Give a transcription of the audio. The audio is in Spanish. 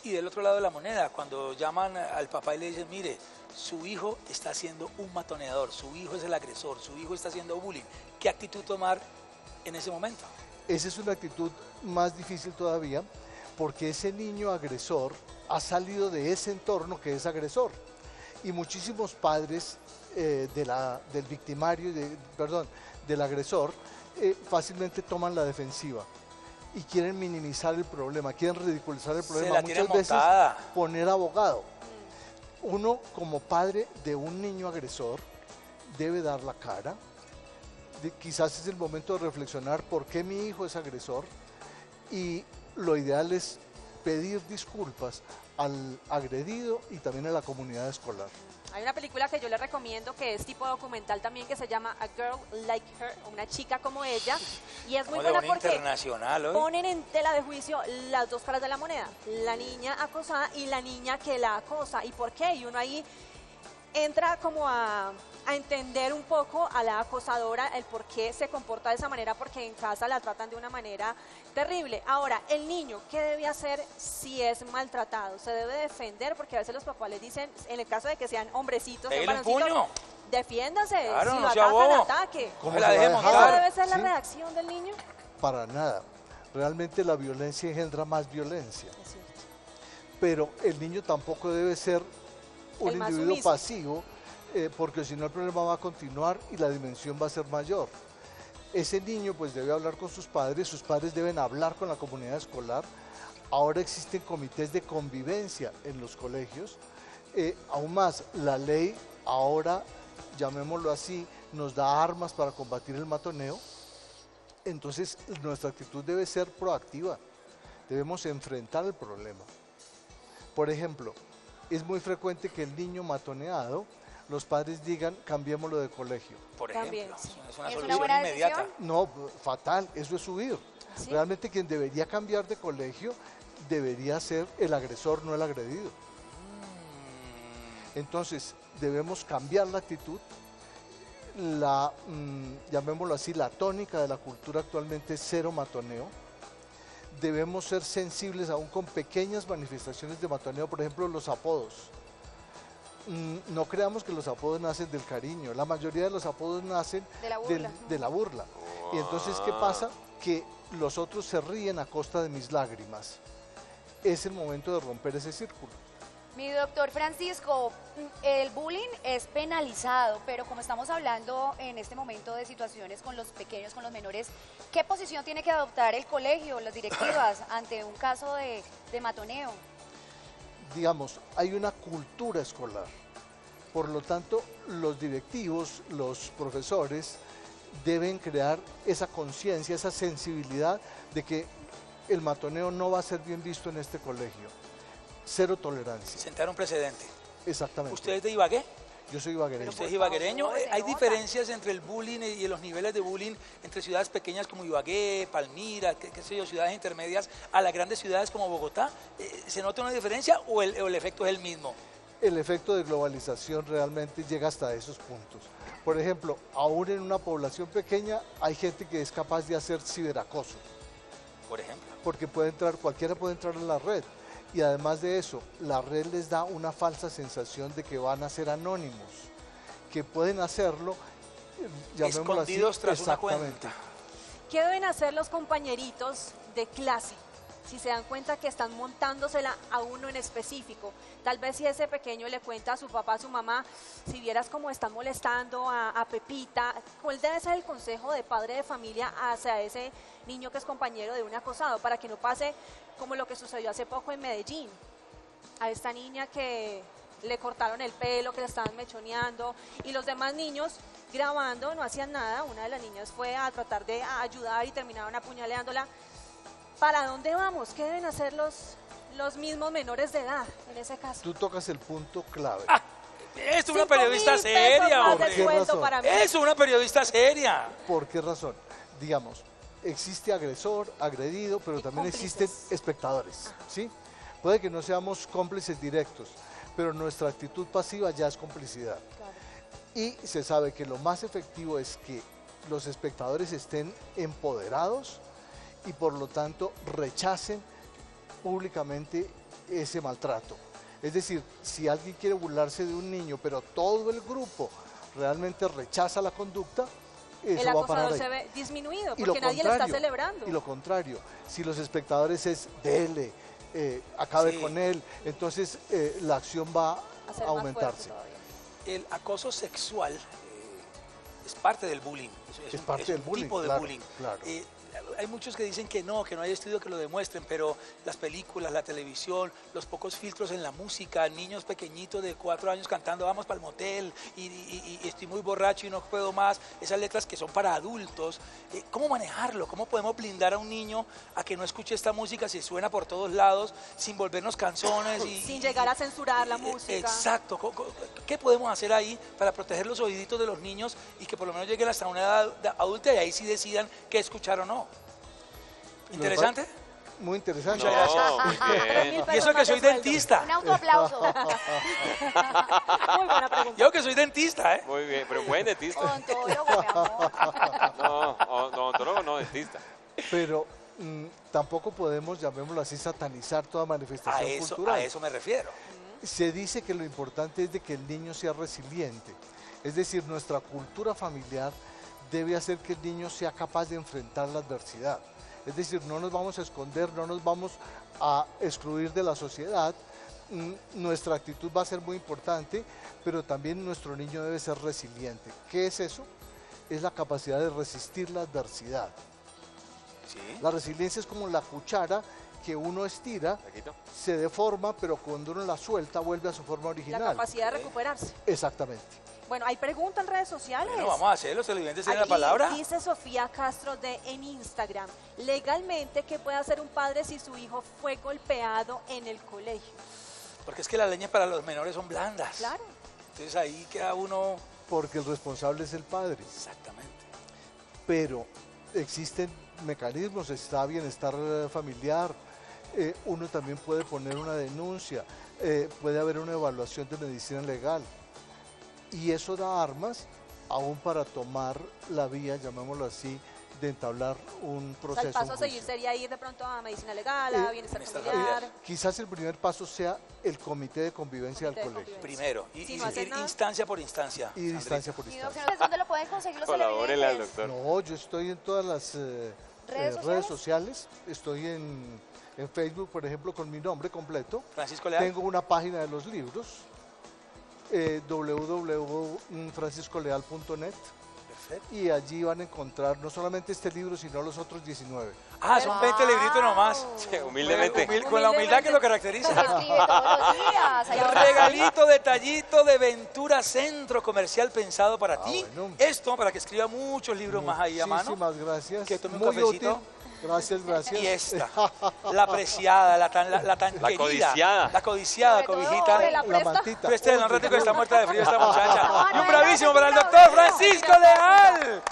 Y del otro lado de la moneda, cuando llaman al papá y le dicen, mire, su hijo está siendo un matoneador, su hijo es el agresor, su hijo está haciendo bullying, ¿qué actitud tomar en ese momento? Esa es una actitud más difícil todavía, porque ese niño agresor ha salido de ese entorno que es agresor. Y muchísimos padres del victimario, del agresor, fácilmente toman la defensiva y quieren minimizar el problema, quieren ridiculizar el problema, muchas veces poner abogado. Uno como padre de un niño agresor debe dar la cara, quizás es el momento de reflexionar por qué mi hijo es agresor, y lo ideal es pedir disculpas al agredido y también a la comunidad escolar. Hay una película que yo le recomiendo que es tipo documental también, que se llama A Girl Like Her, una chica como ella, y es muy buena porque ponen en tela de juicio las dos caras de la moneda, la niña acosada y la niña que la acosa, y por qué, y uno ahí entra como a entender un poco a la acosadora, el por qué se comporta de esa manera, porque en casa la tratan de una manera terrible. Ahora, el niño, ¿qué debe hacer si es maltratado? Se debe defender, porque a veces los papás les dicen, en el caso de que sean hombrecitos, defiéndase, claro, si no lo atacan, ataque. ¿Cómo la ¿Esa debe ser la reacción del niño? Para nada. Realmente la violencia engendra más violencia. Pero el niño tampoco debe ser un individuo pasivo, porque si no el problema va a continuar y la dimensión va a ser mayor. Ese niño pues debe hablar con sus padres deben hablar con la comunidad escolar. Ahora existen comités de convivencia en los colegios. Aún más, la ley ahora, llamémoslo así, nos da armas para combatir el matoneo. Entonces nuestra actitud debe ser proactiva, debemos enfrentar el problema. Por ejemplo, es muy frecuente que el niño matoneado, los padres digan, cambiémoslo de colegio. Por ejemplo, también, sí. Es una ¿Es solución una buena inmediata. decisión? No, fatal, eso es huir. ¿Sí? Realmente quien debería cambiar de colegio debería ser el agresor, no el agredido. Entonces, debemos cambiar la actitud. Llamémoslo así, la tónica de la cultura actualmente es cero matoneo. Debemos ser sensibles aún con pequeñas manifestaciones de matoneo, por ejemplo, los apodos. No creamos que los apodos nacen del cariño, la mayoría de los apodos nacen de la burla. Y entonces, ¿qué pasa? Que los otros se ríen a costa de mis lágrimas. Es el momento de romper ese círculo. Mi doctor Francisco, el bullying es penalizado, pero como estamos hablando en este momento de situaciones con los pequeños, con los menores, ¿qué posición tiene que adoptar el colegio, las directivas, ante un caso de matoneo? Digamos, hay una cultura escolar. Por lo tanto, los directivos, los profesores, deben crear esa conciencia, esa sensibilidad de que el matoneo no va a ser bien visto en este colegio. Cero tolerancia. Sentar un precedente. Exactamente. ¿Usted es de Ibagué? Yo soy ibaguereño. ¿Usted es ibaguereño? ¿Hay diferencias entre el bullying y los niveles de bullying entre ciudades pequeñas como Ibagué, Palmira, qué sé yo, ciudades intermedias, a las grandes ciudades como Bogotá? ¿Se nota una diferencia o el efecto es el mismo? El efecto de globalización realmente llega hasta esos puntos. Por ejemplo, aún en una población pequeña hay gente que es capaz de hacer ciberacoso. Por ejemplo. Porque cualquiera puede entrar en la red. Y además de eso, la red les da una falsa sensación de que van a ser anónimos, que pueden hacerlo, llamémoslo así, escondidos tras una cuenta. ¿Qué deben hacer los compañeritos de clase si se dan cuenta que están montándosela a uno en específico? Tal vez si ese pequeño le cuenta a su papá, a su mamá, si vieras cómo están molestando a Pepita, ¿cuál debe ser el consejo de padre de familia hacia ese niño que es compañero de un acosado, para que no pase como lo que sucedió hace poco en Medellín? A esta niña que le cortaron el pelo, que le estaban mechoneando, y los demás niños grabando no hacían nada. Una de las niñas fue a tratar de ayudar y terminaron apuñaleándola. ¿Para dónde vamos? ¿Qué deben hacer los mismos menores de edad en ese caso? Tú tocas el punto clave. Es una periodista seria, hombre. Es una periodista seria. ¿Por qué razón? Digamos, existe agresor, agredido, pero también existen espectadores, ¿sí? Puede que no seamos cómplices directos, pero nuestra actitud pasiva ya es complicidad. Claro. Y se sabe que lo más efectivo es que los espectadores estén empoderados y por lo tanto rechacen públicamente ese maltrato. Es decir, si alguien quiere burlarse de un niño, pero todo el grupo realmente rechaza la conducta, eso El va a acosador parar ahí. se ve disminuido Y porque lo nadie le está contrario, celebrando. Y lo contrario, si los espectadores es dele, acabe Sí. con él, entonces la acción va A ser a más aumentarse. fuerte todavía. El acoso sexual es parte del bullying. Es parte del un bullying, tipo de claro, bullying. claro. Hay muchos que dicen que no hay estudios que lo demuestren, pero las películas, la televisión, los pocos filtros en la música, niños pequeñitos de 4 años cantando vamos para el motel y estoy muy borracho y no puedo más, esas letras que son para adultos, ¿cómo manejarlo? ¿Cómo podemos blindar a un niño a que no escuche esta música si suena por todos lados, sin volvernos canzones? Sin llegar a censurar la música. Exacto. ¿Qué podemos hacer ahí para proteger los oíditos de los niños y que por lo menos lleguen hasta una edad adulta y ahí sí decidan qué escuchar o no? ¿Interesante? Muy interesante. Muchas gracias. Ah, Mil Y eso que pesos soy más de sueldo. dentista. Un autoaplauso. Muy buena pregunta. Yo que soy dentista, ¿eh? Muy bien, pero buen dentista. Odontólogo, mi amor. No, odontólogo no, dentista. Pero tampoco podemos, llamémoslo así, satanizar toda manifestación cultural. A eso me refiero. Se dice que lo importante es de que el niño sea resiliente. Es decir, nuestra cultura familiar debe hacer que el niño sea capaz de enfrentar la adversidad. Es decir, no nos vamos a esconder, no nos vamos a excluir de la sociedad. Nuestra actitud va a ser muy importante, pero también nuestro niño debe ser resiliente. ¿Qué es eso? Es la capacidad de resistir la adversidad. Sí. La resiliencia es como la cuchara que uno estira, ¿La quito? se deforma, pero cuando uno la suelta vuelve a su forma La original. capacidad de recuperarse. Exactamente. Bueno, hay preguntas en redes sociales. Bueno, vamos a hacer, los televidentes tienen la Aquí palabra. dice Sofía Castro en Instagram, legalmente, ¿qué puede hacer un padre si su hijo fue golpeado en el colegio? Porque es que las leñas para los menores son blandas. Claro. Entonces ahí queda uno... Porque el responsable es el padre. Exactamente. Pero existen mecanismos, está bienestar familiar, uno también puede poner una denuncia, puede haber una evaluación de medicina legal. Y eso da armas aún para tomar la vía, llamémoslo así, de entablar un O sea, proceso. el paso a un seguir juicio. sería ir de pronto a medicina legal, a bienestar bienestar familiar. Quizás el primer paso sea el comité de convivencia Comité de del colegio. convivencia. Primero. Y, Sí, y no hacer ir nada. instancia por instancia. Y distancia por Mi distancia. doctor, ¿dónde lo pueden conseguir los Colabórele al televidentes? doctor. No, yo estoy en todas las ¿Redes sociales. Estoy en Facebook, por ejemplo, con mi nombre completo. Francisco Leal. Tengo una página de los libros, www.franciscoleal.net, Perfecto. y allí van a encontrar no solamente este libro, sino los otros 19. Ah, son 20 libritos nomás. Sí, humildemente. Con la humildad que lo caracteriza. Escribe todos los días. Hay otras- Regalito, detallito de Ventura Centro Comercial pensado para ti. bueno. Esto para que escriba muchos libros más ahí a mano. Muchísimas gracias. Que tome un Muy cafecito. útil. Gracias, gracias. Y esta, la apreciada, la tan La querida, codiciada. la codiciada, Sobre todo, cobijita. la La presta. mantita. Préstela un ratico que está muerta de frío esta muchacha. No, Y un no, bravísimo no, para el no, doctor no. Francisco Leal.